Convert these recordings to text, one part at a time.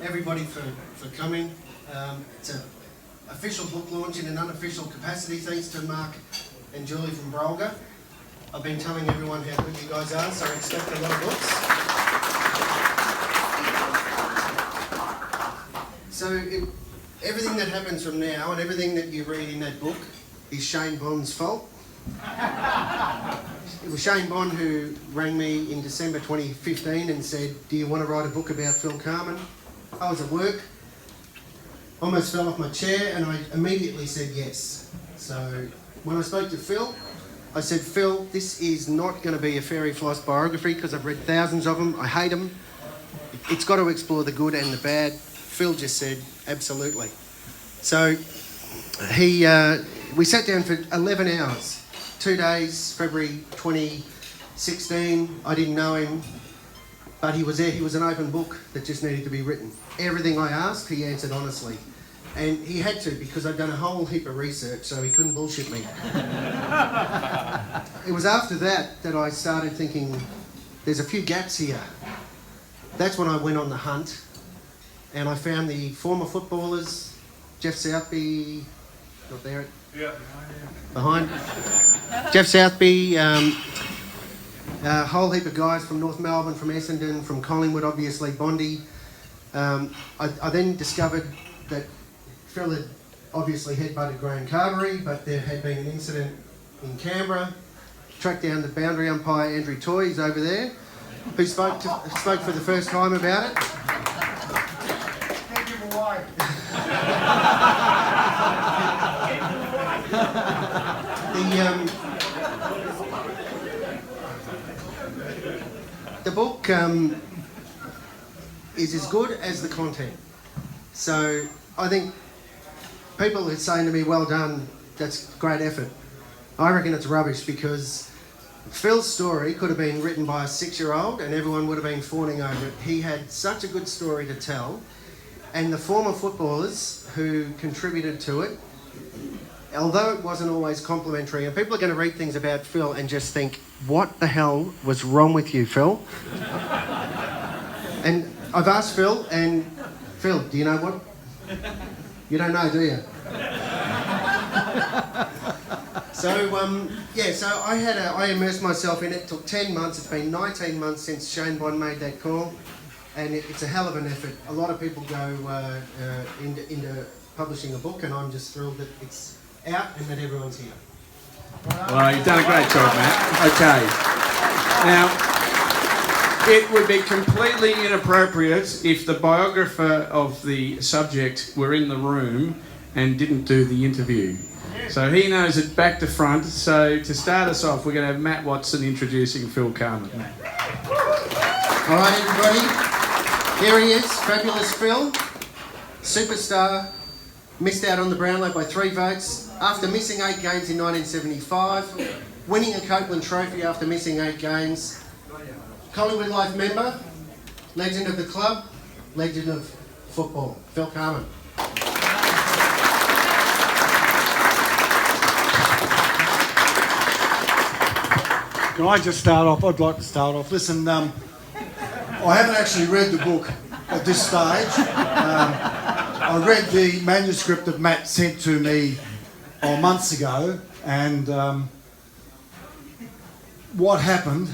everybody for coming. It's an official book launch in an unofficial capacity, thanks to Mark and Julie from Brolga. I've been telling everyone how good you guys are, so I expect a lot of books. So everything that happens from now and everything that you read in that book is Shane Bond's fault. It was Shane Bond who rang me in December 2015 and said, "Do you want to write a book about Phil Carman?" I was at work, almost fell off my chair, and I immediately said yes. So when I spoke to Phil, I said, "Phil, this is not going to be a fairy floss biography because I've read thousands of them. I hate them. It's got to explore the good and the bad." Phil just said, "Absolutely." So we sat down for 11 hours, 2 days, February 2016. I didn't know him, but he was there. He was an open book that just needed to be written. Everything I asked, he answered honestly. And he had to, because I'd done a whole heap of research, so he couldn't bullshit me. It was after that I started thinking, there's a few gaps here. That's when I went on the hunt, and I found the former footballers, Jeff Southby, not there, yeah, behind. Jeff Southby, a whole heap of guys from North Melbourne, from Essendon, from Collingwood, obviously, Bondi. I then discovered that Phil had obviously headbutted Graham Carberry, but there had been an incident in Canberra. Tracked down the boundary umpire Andrew Toy, he's over there, who spoke for the first time about it. Give him away. The book is as good as the content. So I think people are saying to me, "Well done, that's great effort." I reckon it's rubbish, because Phil's story could have been written by a 6-year-old and everyone would have been fawning over it. He had such a good story to tell, and the former footballers who contributed to it, although it wasn't always complimentary, and people are going to read things about Phil and just think, "What the hell was wrong with you, Phil?" And I've asked Phil, and Phil, do you know what? You don't know, do you? So I immersed myself in it. It took 10 months. It's been 19 months since Shane Bond made that call, and it's a hell of an effort. A lot of people go into publishing a book, and I'm just thrilled that it's out and that everyone's here. Well, you've done a great job, Matt. Okay. Now, it would be completely inappropriate if the biographer of the subject were in the room and didn't do the interview. So he knows it back to front. So to start us off, we're going to have Matt Watson introducing Phil Carman. All right, everybody. Here he is, Fabulous Phil, superstar, missed out on the Brownlow by 3 votes after missing 8 games in 1975, winning a Copeland Trophy after missing 8 games, Collingwood Life member, legend of the club, legend of football, Phil Carman. Can I just start off? I'd like to start off. Listen, I haven't actually read the book at this stage. I read the manuscript that Matt sent to me months ago, and what happened,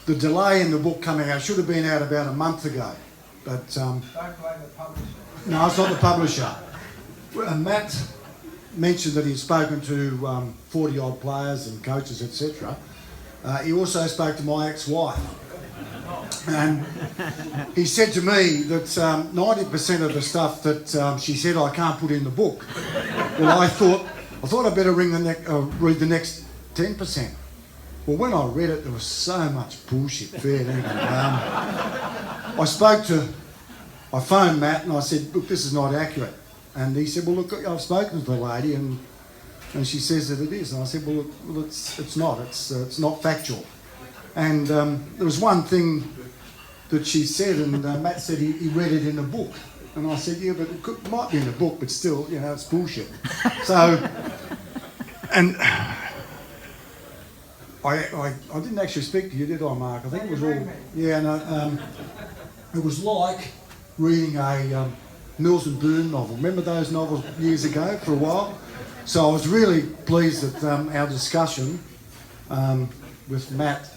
the delay in the book coming out should have been out about a month ago. But Don't blame the publisher. no, it's not the publisher. Matt mentioned that he's spoken to 40-odd players and coaches, etc. He also spoke to my ex-wife. And he said to me that 90% of the stuff that she said I can't put in the book. Well, I thought I'd better read the next 10%. Well, when I read it, there was so much bullshit, fair dinkum. I phoned Matt and I said, "Look, this is not accurate." And he said, "Well, look, I've spoken to the lady and she says that it is." And I said, "Well, look, it's not. It's not factual." And there was one thing that she said, and Matt said he read it in a book. And I said, "Yeah, but it might be in a book, but still, it's bullshit." So, and I didn't actually speak to you, did I, Mark? I think it was all... Yeah, no, it was like reading a Mills and Boon novel. Remember those novels years ago for a while? So I was really pleased that our discussion with Matt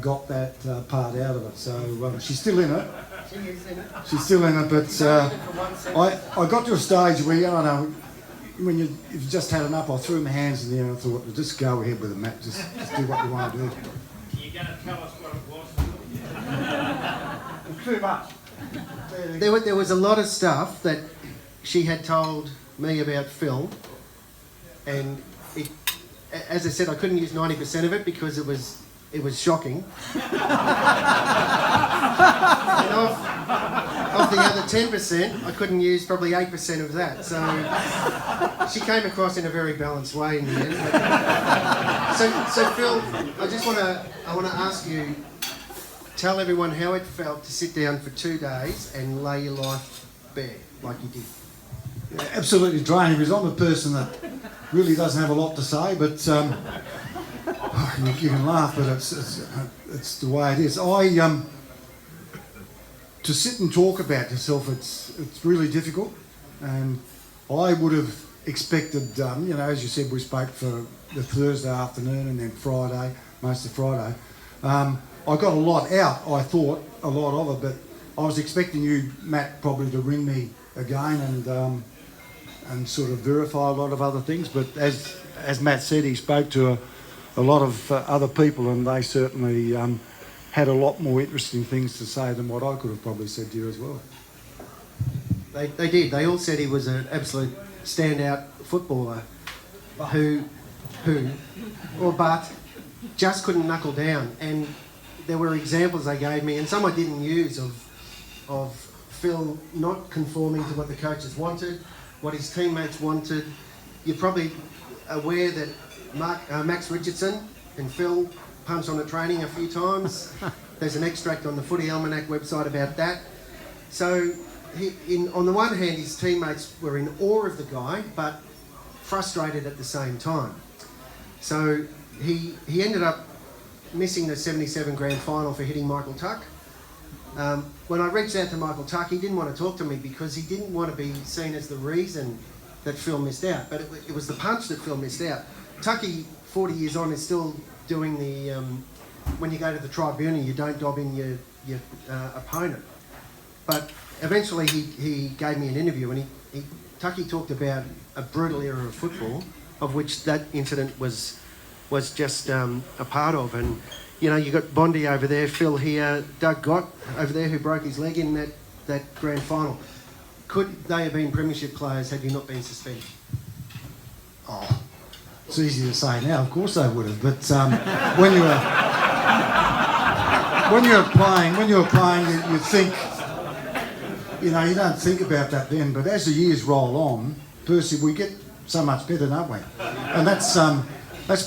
got that part out of it. So she's still in it. She is in it. She's still in it, but I got to a stage where, I don't know, when you've just had enough, I threw my hands in the air and I thought, well, just go ahead with it, Matt. Just do what you want to do. You're going to tell us what it was? Too much. There was a lot of stuff that she had told me about Phil, and as I said, I couldn't use 90% of it because it was shocking. And of the other 10%, I couldn't use probably 8% of that. So she came across in a very balanced way in the end. So Phil, I want to ask you, tell everyone how it felt to sit down for 2 days and lay your life bare like you did. Yeah, absolutely draining, because I'm a person that really doesn't have a lot to say, but you can laugh, but it's the way it is. To sit and talk about yourself, it's really difficult, and I would have expected, as you said, we spoke for the Thursday afternoon and then Friday, most of Friday. I got a lot out, I thought, a lot of it, but I was expecting you, Matt, probably to ring me again and sort of verify a lot of other things, but as Matt said, he spoke to a lot of other people, and they certainly had a lot more interesting things to say than what I could have probably said to you as well. They did. They all said he was an absolute standout footballer who just couldn't knuckle down. And there were examples they gave me, and some I didn't use, of Phil not conforming to what the coaches wanted, what his teammates wanted. You're probably aware that Max Richardson and Phil punched on a training a few times. There's an extract on the Footy Almanac website about that. So on the one hand, his teammates were in awe of the guy, but frustrated at the same time. So he ended up missing the 77 grand final for hitting Michael Tuck. When I reached out to Michael Tuck, he didn't want to talk to me because he didn't want to be seen as the reason that Phil missed out. But it was the punch that Phil missed out. Tucky, 40 years on, is still doing the... when you go to the tribunal, you don't dob in your opponent. But eventually he gave me an interview, and Tucky talked about a brutal era of football, of which that incident was just a part of. And, you got Bondi over there, Phil here, Doug Gott over there, who broke his leg in that grand final. Could they have been premiership players had you not been suspended? Oh, it's easy to say now. Of course they would have. But when you were playing, you think, you don't think about that then. But as the years roll on, Percy, we get so much better, don't we? And that's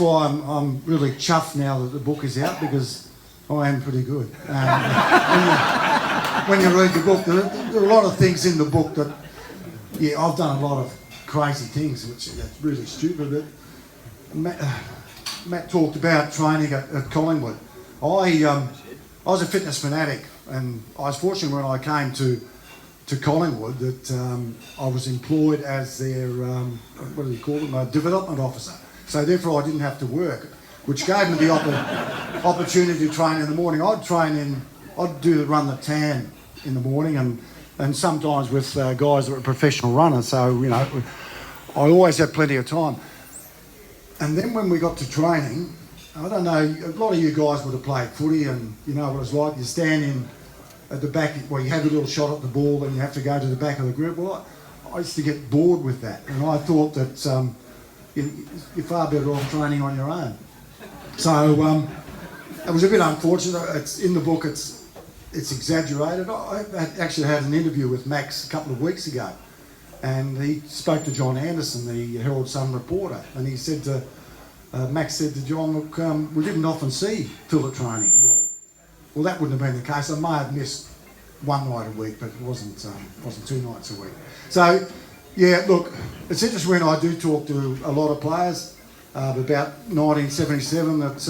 why I'm really chuffed now that the book is out, because I am pretty good. When you read the book, there are a lot of things in the book that, I've done a lot of crazy things, which that's really stupid. But Matt talked about training at Collingwood. I was a fitness fanatic, and I was fortunate when I came to Collingwood that I was employed as their, what do you call them, a development officer. So therefore I didn't have to work, which gave me the opportunity to train in the morning. I'd run the tan in the morning, and sometimes with guys that were professional runners, so, I always had plenty of time. And then when we got to training, I don't know, a lot of you guys would have played footy, and you know what it's like. You stand in at the back, you have a little shot at the ball and you have to go to the back of the group. Well, I used to get bored with that, and I thought that you're far better off training on your own. So it was a bit unfortunate. It's in the book. It's exaggerated. I actually had an interview with Max a couple of weeks ago, and he spoke to John Anderson, the Herald Sun reporter, and he said to Max said to John, look, we didn't often see Phil at training. Well, that wouldn't have been the case. I may have missed one night a week, but it wasn't 2 nights a week. So, look, it's interesting when I do talk to a lot of players about 1977, that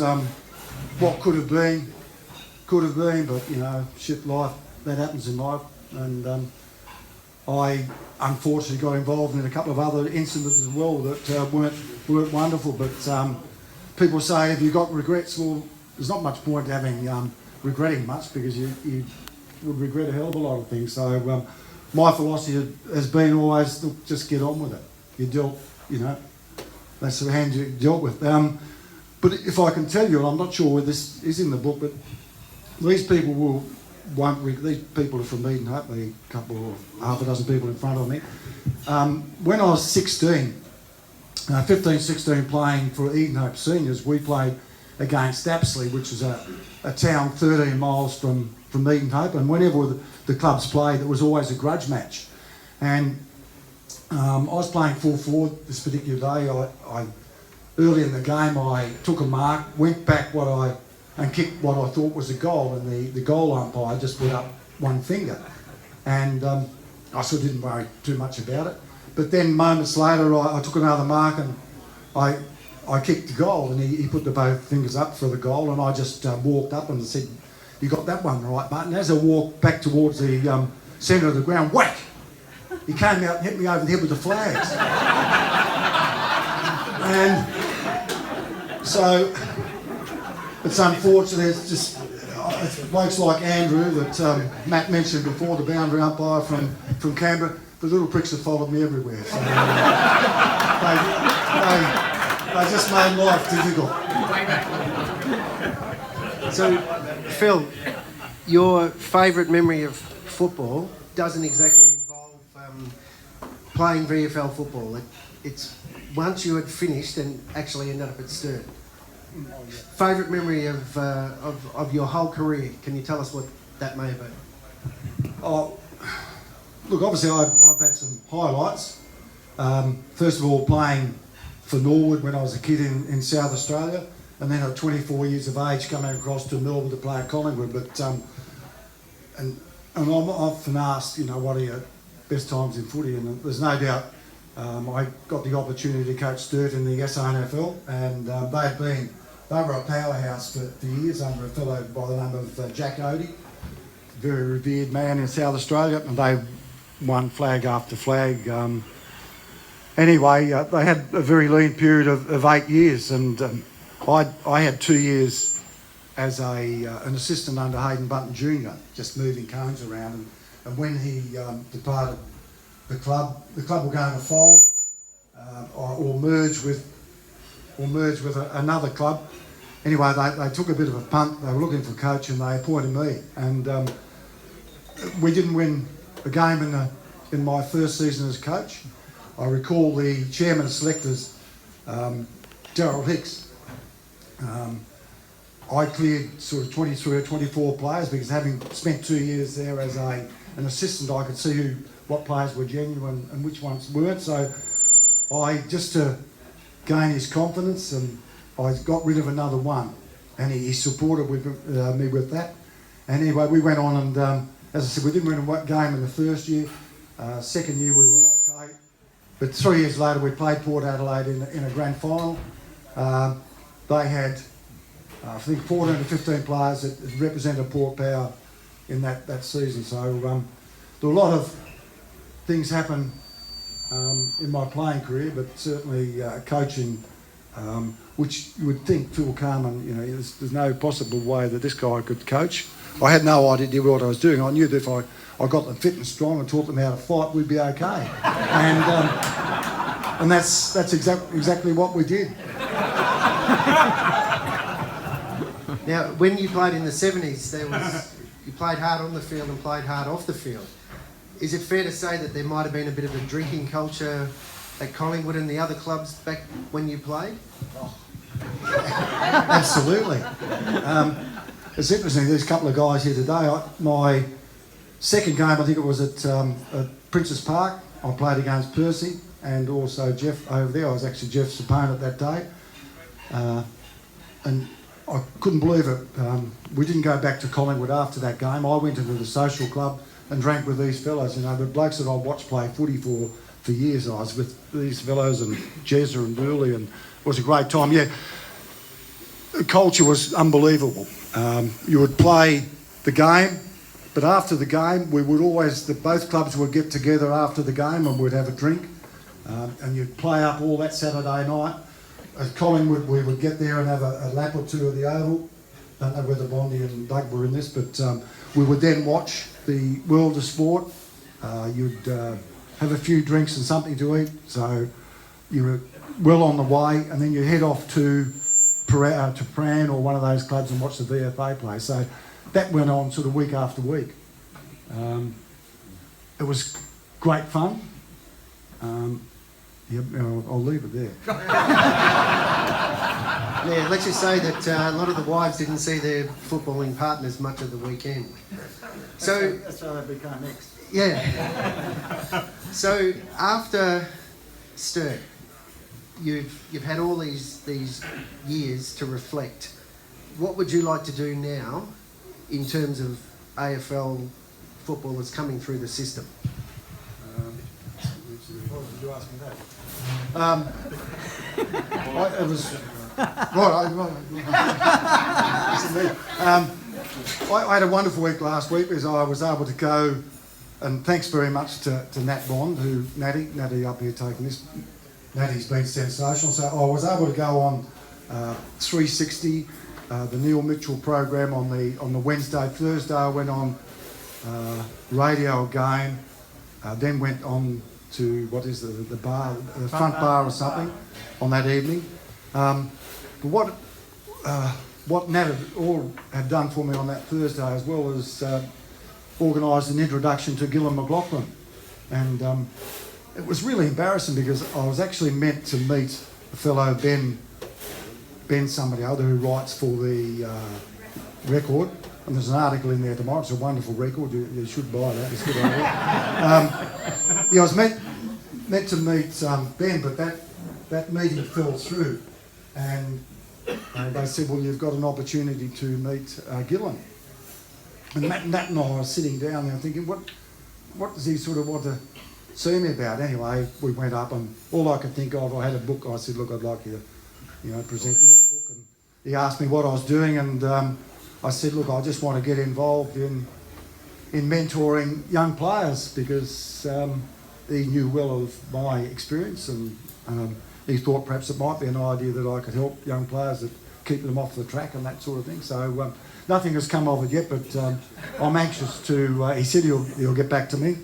what could have been, but, shit, life that happens in life. And I unfortunately got involved in a couple of other incidents as well that weren't wonderful. But people say, if you've got regrets, well, there's not much point having regretting much, because you would regret a hell of a lot of things. So my philosophy has been always, look, just get on with it. You dealt, that's the hand you dealt with. But if I can tell you, and I'm not sure whether this is in the book, but these people these people are from Eden Hope, a couple or half a dozen people in front of me. When I was 16, 15, 16, playing for Eden Hope Seniors, we played against Apsley, which is a town 13 miles from Eden Hope, and whenever the clubs played, it was always a grudge match. And I was playing full forward this particular day. I early in the game, I took a mark, went back and kicked what I thought was a goal, and the goal umpire just put up one finger. And I sort of didn't worry too much about it. But then moments later, I took another mark and I kicked the goal, and he put the both fingers up for the goal, and I just walked up and said, "You got that one right, mate." And as I walked back towards the centre of the ground, whack! He came out and hit me over the head with the flags. And so it's unfortunate. It's blokes like Andrew that Matt mentioned before, the boundary umpire from Canberra. The little pricks have followed me everywhere. So, they just made life difficult. So, Phil, your favourite memory of football doesn't exactly involve playing VFL football. It's once you had finished and actually ended up at Sturt. Favourite memory of your whole career? Can you tell us what that may have been? Oh, look, obviously I've had some highlights. First of all, playing for Norwood when I was a kid in South Australia, and then at 24 years of age coming across to Melbourne to play at Collingwood. But and I'm often asked, what are your best times in footy? And there's no doubt I got the opportunity to coach Sturt in the SANFL, and they were a powerhouse for years under a fellow by the name of Jack Odie, very revered man in South Australia, and they won flag after flag. Anyway, they had a very lean period of 8 years, and I had 2 years as an assistant under Hayden Button Jr., just moving cones around. And when he departed the club were going to fold or merge with another club. Anyway, they took a bit of a punt. They were looking for a coach, and they appointed me. And we didn't win a game in my first season as coach. I recall the chairman of selectors, Darryl Hicks. I cleared sort of 23 or 24 players, because having spent 2 years there as an assistant, I could see what players were genuine and which ones weren't. So just to gain his confidence, and I got rid of another one, and he supported me with that. And anyway, we went on, and as I said, we didn't win a game in the first year. Second year we were okay, but 3 years later we played Port Adelaide in a grand final. They had I think 14 to 15 players that represented Port Power in that season. So there were a lot of things happen in my playing career, but certainly coaching, which you would think Phil Carman, there's no possible way that this guy could coach. I had no idea what I was doing. I knew that if I got them fit and strong and taught them how to fight, we'd be okay. And that's exactly what we did. Now, when you played in the 70s, you played hard on the field and played hard off the field. Is it fair to say that there might have been a bit of a drinking culture at Collingwood and the other clubs back when you played? Absolutely. It's interesting, there's a couple of guys here today. My second game, I think it was at Princes Park. I played against Percy and also Jeff over there. I was actually Jeff's opponent that day. And I couldn't believe it. We didn't go back to Collingwood after that game. I went into the social club and drank with these fellows. The blokes that I watched play footy for years. I was with these fellows and Jezza and Dooley, and it was a great time. Yeah, the culture was unbelievable. You would play the game, But after the game, we would always, both clubs would get together after the game and we'd have a drink. And you'd play up all that Saturday night. At Collingwood, we would get there and have a lap or two of the Oval. Don't know whether Bondi and Doug were in this, but we would then watch the World of Sport. You'd have a few drinks and something to eat, so you were well on the way, and then you head off to Pran or one of those clubs and watch the VFA play. So that went on sort of week after week. It was great fun. Yeah, I'll leave it there. Yeah, let's just say that a lot of the wives didn't see their footballing partners much of the weekend. So That's how they became next. yeah. So after Sturt, you've had all these years to reflect. What would you like to do now in terms of AFL footballers coming through the system? Why did you ask me that? It was I had a wonderful week last week because I was able to go, and thanks very much to Nat Bond, Natty up here taking this. Natty's been sensational. So I was able to go on 360, the Neil Mitchell program on the Wednesday. Thursday I went on radio again, then went on to what is the bar, the front bar or something on that evening. But what Nat had done for me on that Thursday as well as organised an introduction to Gillon McLaughlin, and it was really embarrassing because I was actually meant to meet a fellow Ben somebody other who writes for the Record, and there's an article in there tomorrow. It's a wonderful record. You should buy that. It's a good idea. Yeah, I was meant to meet Ben, but that meeting fell through, and they said, well, you've got an opportunity to meet Gillon. And Nat and I were sitting down there thinking, what does he sort of want to see me about? Anyway, we went up, and all I could think of, I had a book. I said, look, I'd like you to, present you with a book. And he asked me what I was doing, and I said, look, I just want to get involved in mentoring young players because he knew well of my experience, and he thought perhaps it might be an idea that I could help young players that keep them off the track and that sort of thing. So nothing has come of it yet, but I'm anxious to. He said he'll get back to me.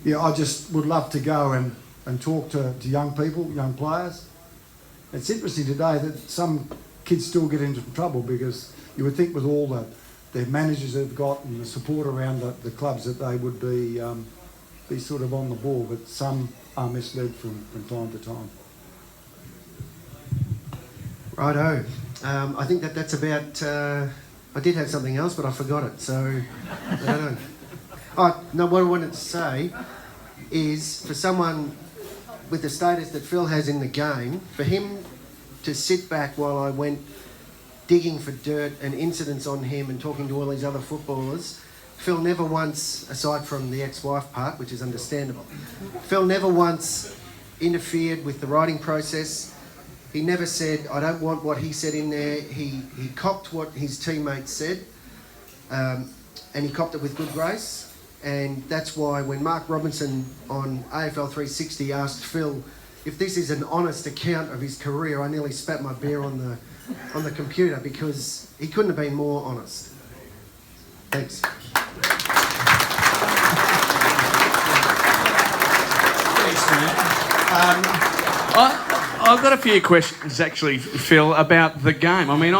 Yeah, I just would love to go and talk to young people, young players. It's interesting today that some kids still get into trouble because you would think with all the managers they've got and the support around the clubs that they would be sort of on the ball, but some are misled from time to time. Righto. I think that's about... I did have something else, but I forgot it, so I don't know. Oh, no, what I wanted to say is for someone with the status that Phil has in the game, for him to sit back while I went digging for dirt and incidents on him and talking to all these other footballers, Phil never once, aside from the ex-wife part, which is understandable, Phil never once interfered with the writing process. He never said, I don't want what he said in there. He copped what his teammates said, and he copped it with good grace. And that's why when Mark Robinson on AFL 360 asked Phil if this is an honest account of his career, I nearly spat my beer on the computer because he couldn't have been more honest. Thanks. Thanks, man. I've got a few questions, actually, Phil, about the game. I mean,